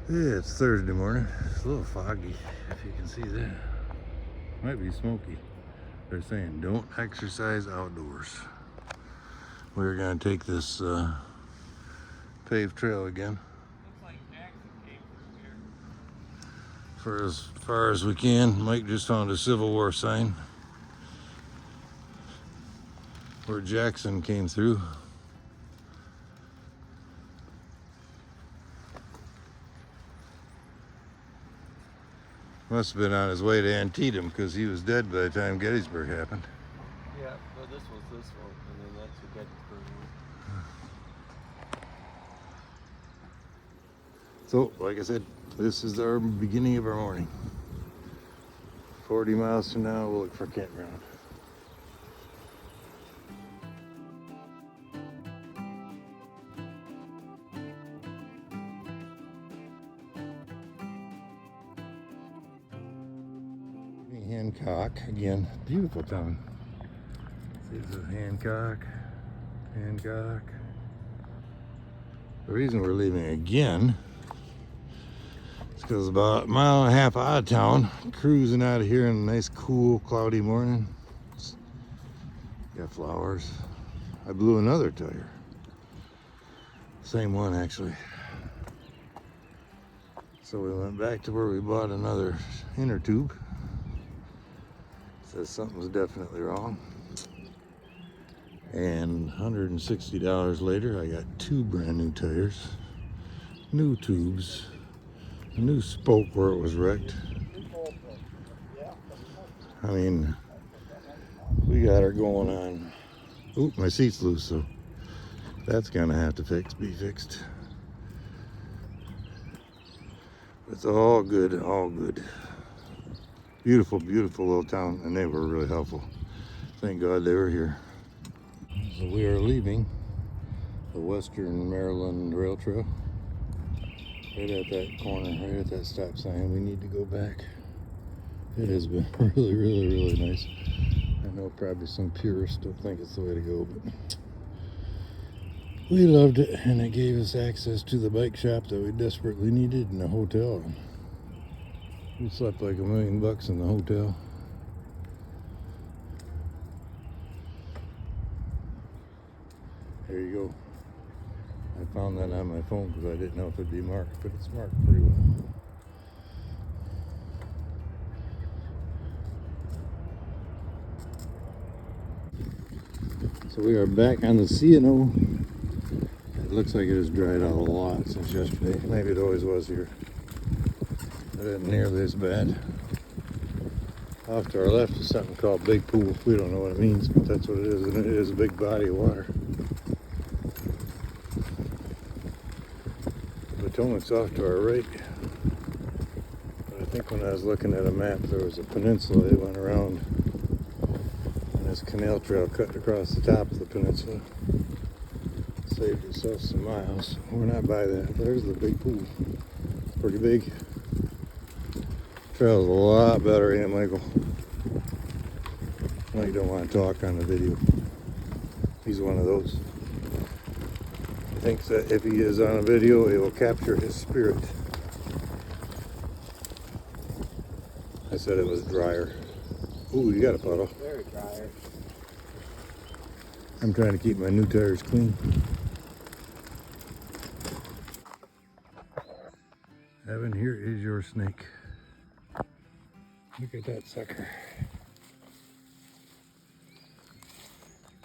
Yeah, it's Thursday morning. It's a little foggy, if you can see that. Might be smoky. They're saying don't exercise outdoors. We're gonna take this paved trail again. Looks like Jackson came through here. For as far as we can. Mike just found a Civil War sign where Jackson came through. Must have been on his way to Antietam because he was dead by the time Gettysburg happened. Yeah, so this was this one, and then that's the Gettysburg one. So, like I said, this is our beginning of our morning. 40 miles from now, we'll look for Campground. Hancock, again, beautiful town. This is Hancock. The reason we're leaving again is because about a mile and a half out of town, cruising out of here in a nice, cool, cloudy morning. Got flowers. I blew another tire. Same one, actually. So we went back to where we bought another inner tube. Says something's definitely wrong. And $160 later, I got two brand new tires, new tubes, a new spoke where it was wrecked. I mean, we got her going on. Oop, my seat's loose, so that's gonna have to be fixed. It's all good, all good. Beautiful, beautiful little town, and they were really helpful. Thank God they were here. So we are leaving the Western Maryland Rail Trail. Right at that corner, right at that stop sign. We need to go back. It has been really, really, really nice. I know probably some purists don't think it's the way to go, but we loved it, and it gave us access to the bike shop that we desperately needed and a hotel. We slept like $1 million in the hotel. There you go. I found that on my phone because I didn't know if it'd be marked, but it's marked pretty well. So we are back on the C&O. It looks like it has dried out a lot since yesterday. Maybe it always was here. It isn't nearly as bad. Off to our left is something called Big Pool. We don't know what it means, but that's what it is, and it is a big body of water. Potomac's off to our right. But I think when I was looking at a map, there was a peninsula that went around, and this canal trail cut across the top of the peninsula. Saved itself some miles. We're not by that. There's the big pool. It's pretty big. Trail's a lot better, ain't it, Michael? Mike don't want to talk on the video. He's one of those. He thinks that if he is on a video, it will capture his spirit. I said it was drier. Ooh, you got a puddle. Very drier. I'm trying to keep my new tires clean. Evan, here is your snake. Look at that sucker.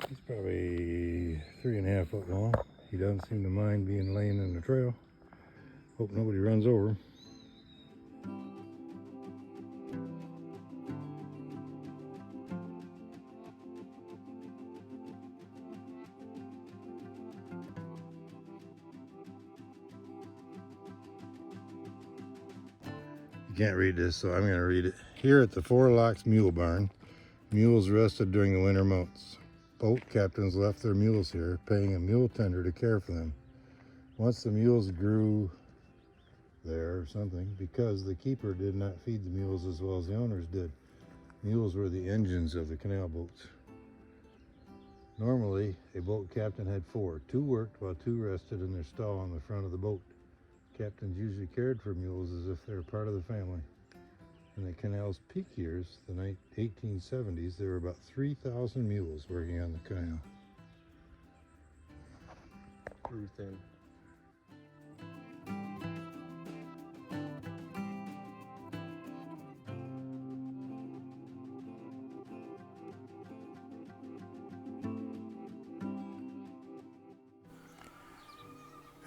He's probably 3.5 foot long. He doesn't seem to mind being laying in the trail. Hope nobody runs over him. You can't read this, so I'm going to read it. Here at the Four Locks Mule Barn, mules rested during the winter months. Boat captains left their mules here, paying a mule tender to care for them. Once the mules grew there or something, because the keeper did not feed the mules as well as the owners did. Mules were the engines of the canal boats. Normally, a boat captain had 4. 2 worked while 2 rested in their stall on the front of the boat. Captains usually cared for mules as if they were part of the family. In the canal's peak years, the 1870s, there were about 3,000 mules working on the canal. Screw thin.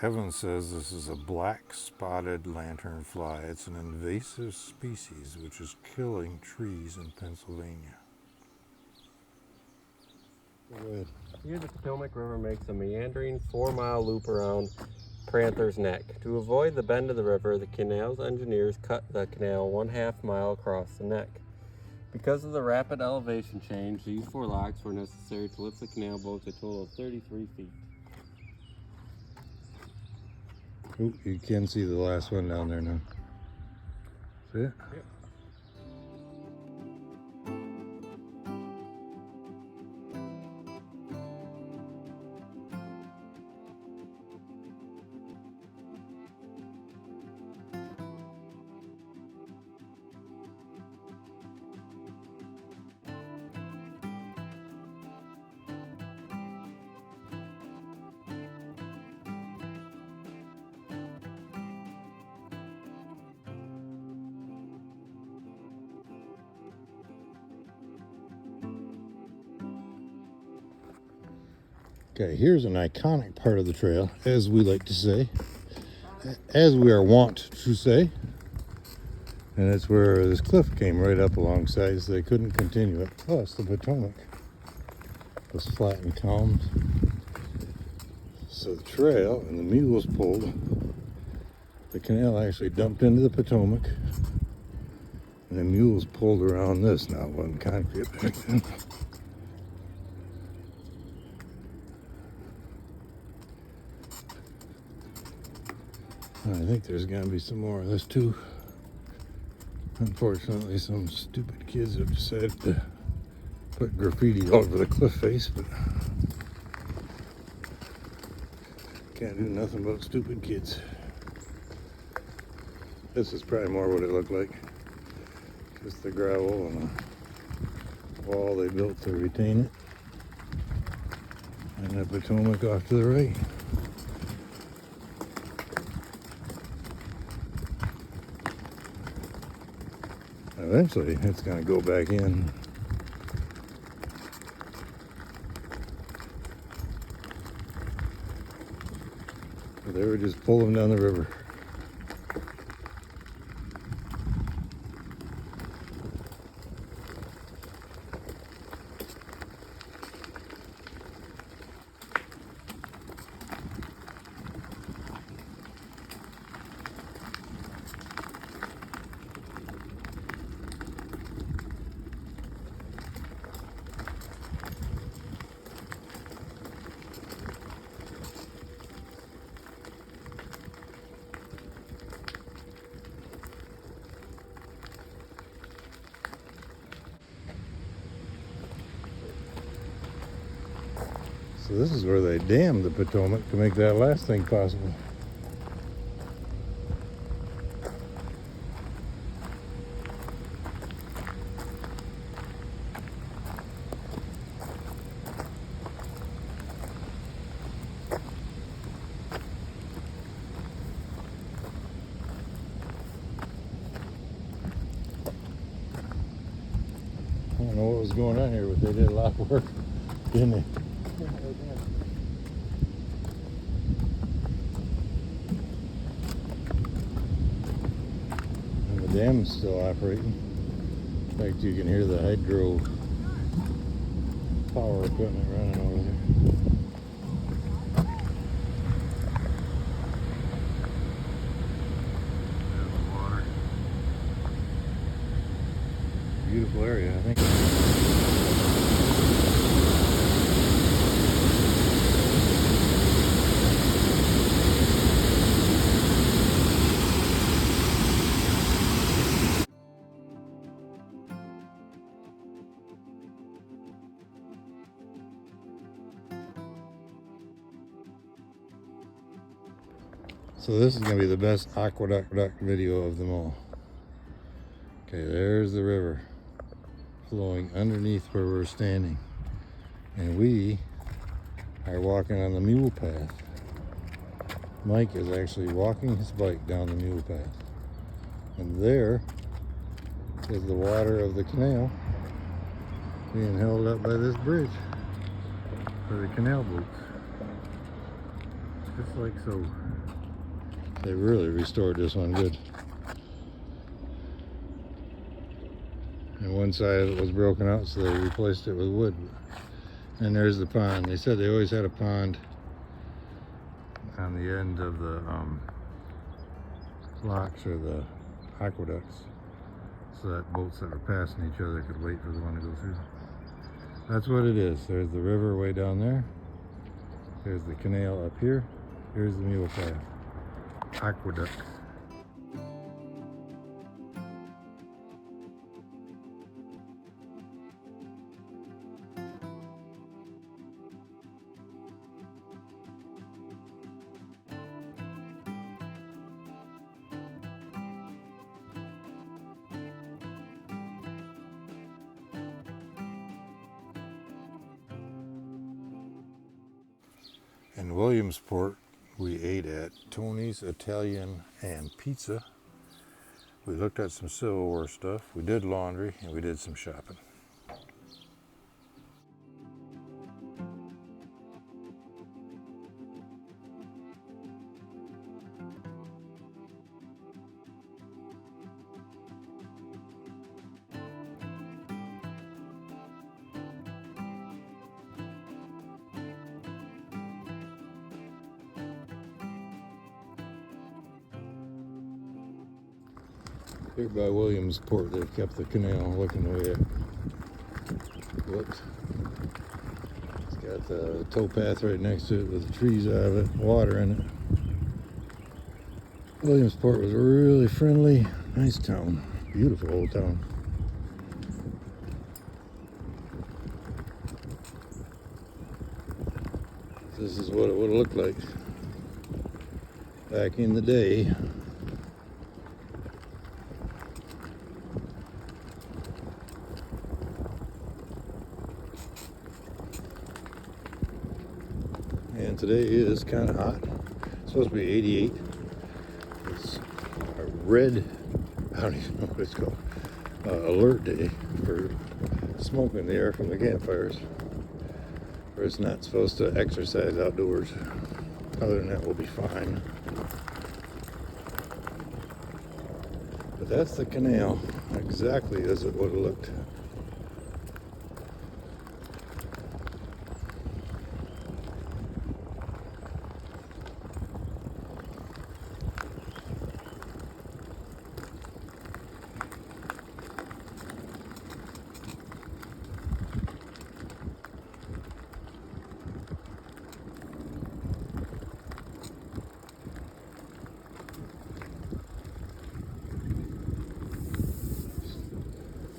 Evan says this is a black spotted lanternfly. It's an invasive species which is killing trees in Pennsylvania. Go ahead. Here the Potomac River makes a meandering 4-mile loop around Panther's Neck. To avoid the bend of the river, the canal's engineers cut the canal 1/2 mile across the neck. Because of the rapid elevation change, these 4 locks were necessary to lift the canal boat to a total of 33 feet. Oh, you can see the last one down there now. See it? Yep. Okay, here's an iconic part of the trail, as we like to say, as we are wont to say. And it's where this cliff came right up alongside, so they couldn't continue it. Plus, the Potomac was flat and calm. So the trail and the mules pulled. The canal actually dumped into the Potomac. And the mules pulled around this. Now it wasn't concrete back then. I think there's going to be some more of this too. Unfortunately, some stupid kids have decided to put graffiti all over the cliff face, but can't do nothing about stupid kids. This is probably more what it looked like. Just the gravel and a wall they built to retain it. And the Potomac off to the right. Eventually, it's going to go back in. But they were just pulling down the river. So this is where they dammed the Potomac to make that last thing possible. I don't know what was going on here, but they did a lot of work, didn't they? And the dam's still operating. In fact, you can hear the hydro power equipment running over there. Beautiful area, I think. So this is gonna be the best aqueduct video of them all. Okay, there's the river flowing underneath where we're standing. And we are walking on the mule path. Mike is actually walking his bike down the mule path. And there is the water of the canal being held up by this bridge for the canal boats. Just like so. They really restored this one good. And one side of it was broken out, so they replaced it with wood. And there's the pond. They said they always had a pond on the end of the locks or the aqueducts, so that boats that were passing each other could wait for the one to go through. That's what it is. There's the river way down there. There's the canal up here. Here's the mule path. Aqueduct. In Williamsport, we ate at Tony's Italian and Pizza. We looked at some Civil War stuff, we did laundry, and we did some shopping. Here by Williamsport, they've kept the canal looking the way it looked. It's got the towpath right next to it with the trees out of it, water in it. Williamsport was a really friendly, nice town. Beautiful old town. This is what it would have looked like back in the day. And today is kind of hot. It's supposed to be 88. It's a red, I don't even know what it's called, alert day for smoke in the air from the campfires. Where it's not supposed to exercise outdoors. Other than that, we'll be fine. But that's the canal, exactly as it would have looked.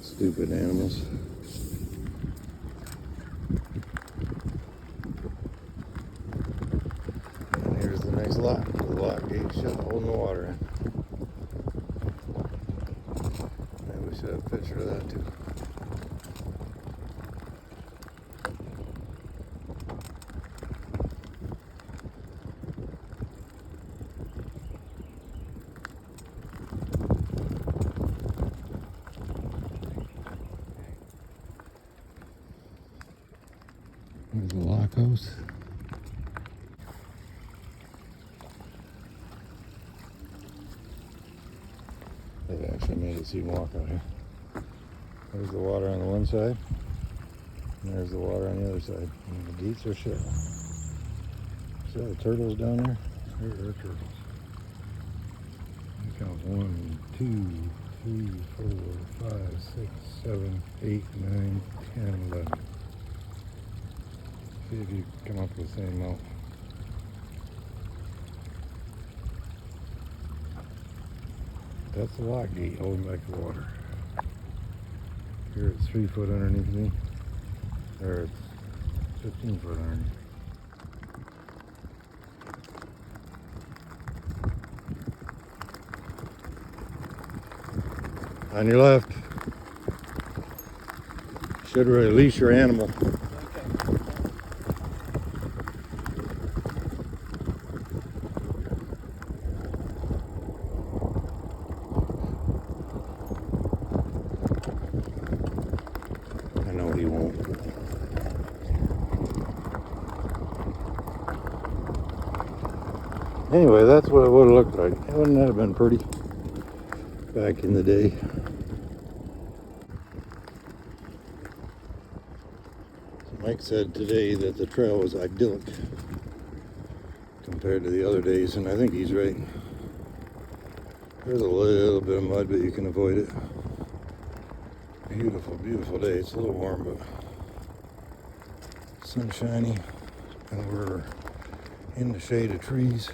Stupid animals. And here's the next lock. The lock gate shut, holding the water in. Maybe we should have a picture of that too. There's the lock house. They've actually made it so you can walk out here. There's the water on the one side, and there's the water on the other side. And the gates are shut. See all the turtles down there? There are turtles. You count 1, 2, 3, 4, 5, 6, 7, 8, 9, 10, 11. See if you come up with the same amount. That's the lock gate holding back the water. Here it's 3 foot underneath me. There it's 15 foot underneath. On your left. Should release your animal. I know he won't. Anyway, that's what it would have looked like. Wouldn't that have been pretty back in the day? Mike said today that the trail was idyllic compared to the other days, and I think he's right. There's a little bit of mud, but you can avoid it. Beautiful, beautiful day. It's a little warm, but sunshiny, and we're in the shade of trees.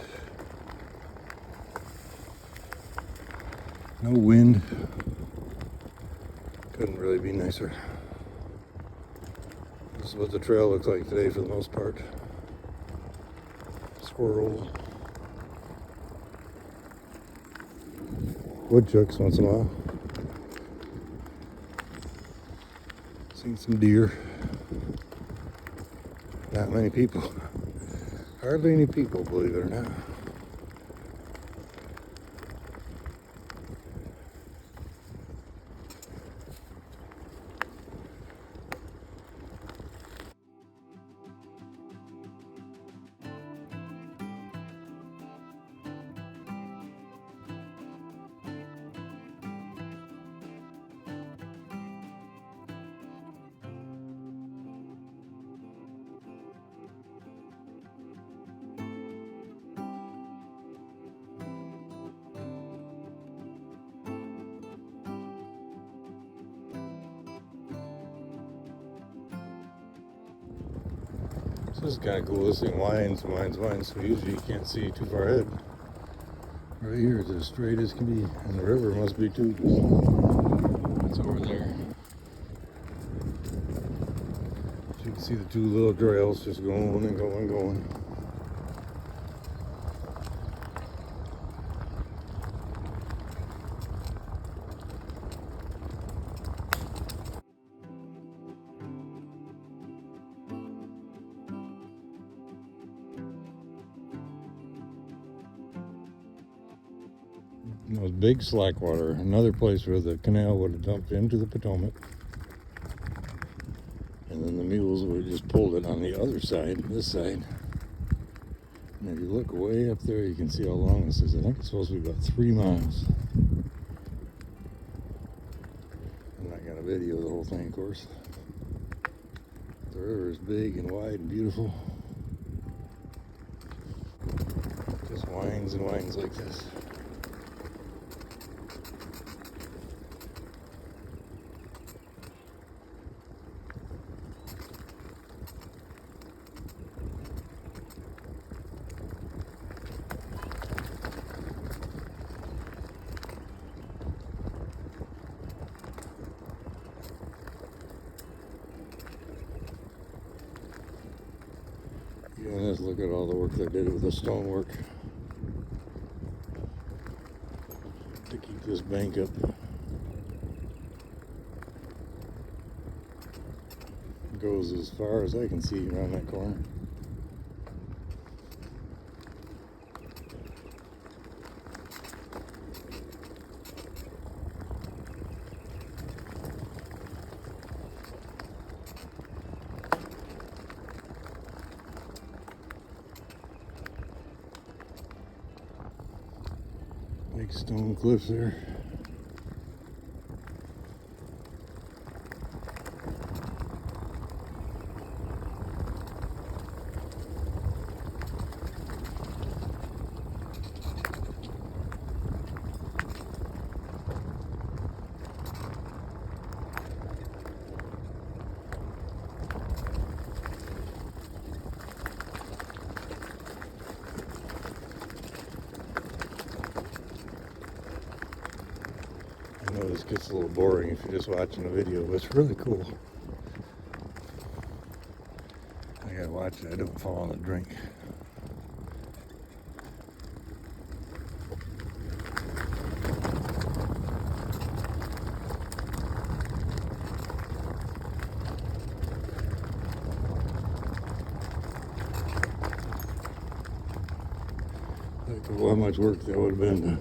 No wind. Couldn't really be nicer. This is what the trail looks like today for the most part. Squirrels. Woodchucks once in a while. Seen some deer. Not many people. Hardly any people, believe it or not. This is kind of cool. This thing winds, so usually you can't see too far ahead. Right here it's as straight as can be, and the river must be too. It's over there. So you can see the two little trails just going and going and going. It was big slackwater, another place where the canal would have dumped into the Potomac. And then the mules would have just pulled it on the other side, this side. And if you look way up there, you can see how long this is. I think it's supposed to be about 3 miles. I'm not going to video the whole thing, of course. The river is big and wide and beautiful. Just winds and winds like this. And let's look at all the work they did with the stonework to keep this bank up. It goes as far as I can see around that corner. Big stone cliffs there. I know this gets a little boring if you're just watching the video, but it's really cool. I gotta watch it, I don't fall on the drink. Think of how much work that would have been to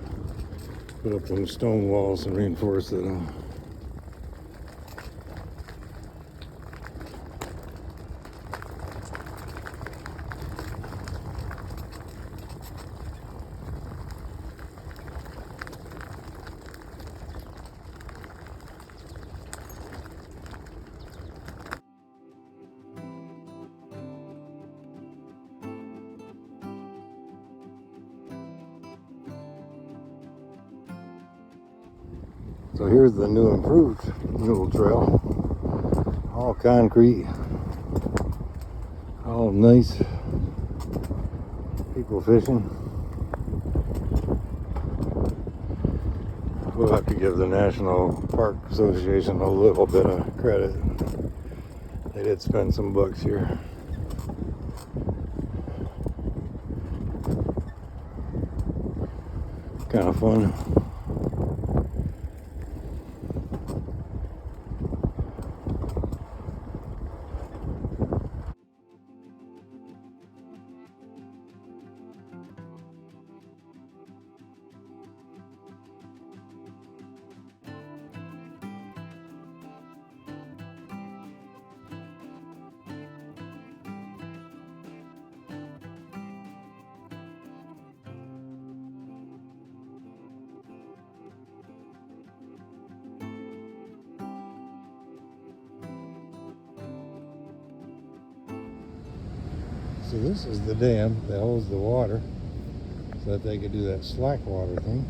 put up them stone walls and reinforce it all. So here's the new improved mule trail. All concrete, all nice. People fishing. We'll have to give the National Park Association a little bit of credit. They did spend some bucks here. Kind of fun. So this is the dam that holds the water so that they could do that slack water thing.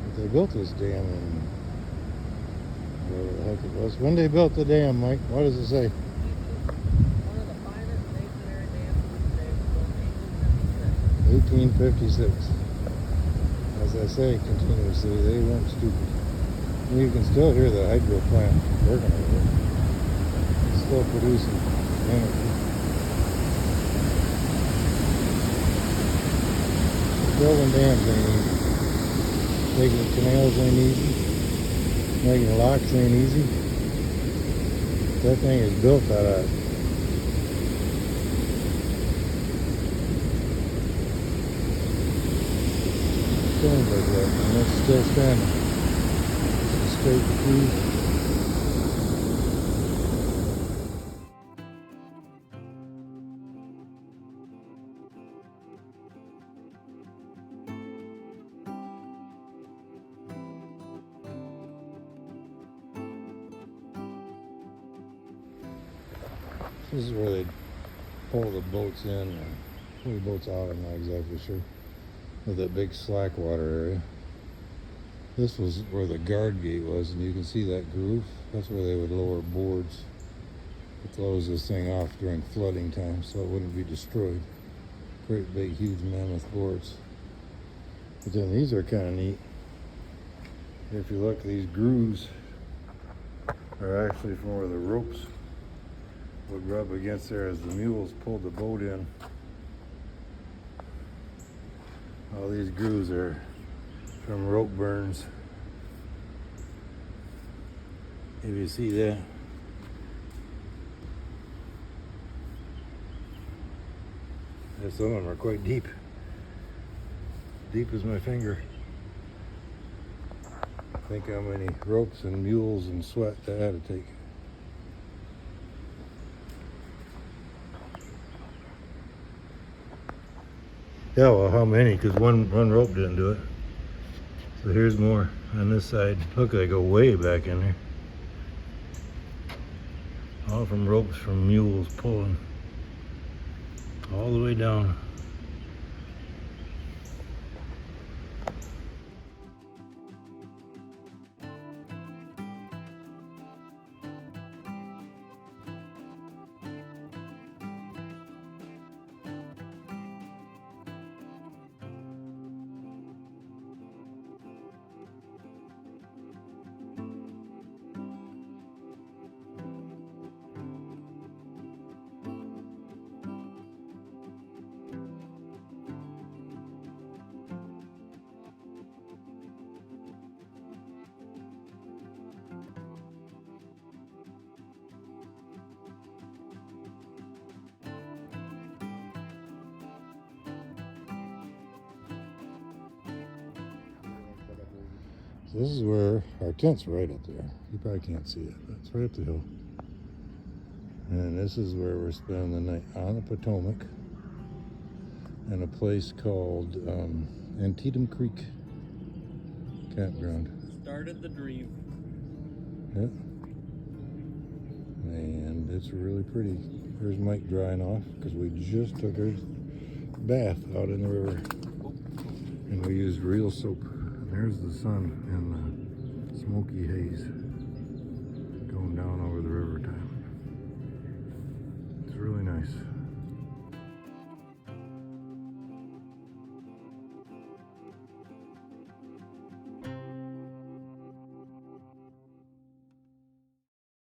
But they built this dam in wherever the heck it was. When they built the dam, Mike, what does it say? One of the finest masonry dams in the state, built 1856. As I say continuously, they weren't stupid. And you can still hear the hydro plant working over there. It's still producing energy. Building dams ain't easy. Making canals ain't easy. Making locks ain't easy. That thing is built out of stones like that, and it's still standing. It's a straight through. This is where they pull the boats in, or pull the boats out, I'm not exactly sure. With that big slack water area. This was where the guard gate was, and you can see that groove. That's where they would lower boards to close this thing off during flooding time so it wouldn't be destroyed. Great big huge mammoth boards. But then these are kind of neat. If you look, these grooves are actually from where the ropes would rub against there as the mules pulled the boat in. All these grooves are from rope burns. If you see that. And some of them are quite deep. Deep as my finger. Think how many ropes and mules and sweat that had to take. Yeah, well, how many? Because one rope didn't do it. So here's more on this side. Look, they go way back in there. All from ropes from mules pulling all the way down. This is where our tent's right up there. You probably can't see it, but it's right up the hill. And this is where we're spending the night on the Potomac in a place called Antietam Creek Campground. Started the dream. Yep. And it's really pretty. There's Mike drying off because we just took our bath out in the river. And we used real soap. And there's the sun and the smoky haze going down over the river top.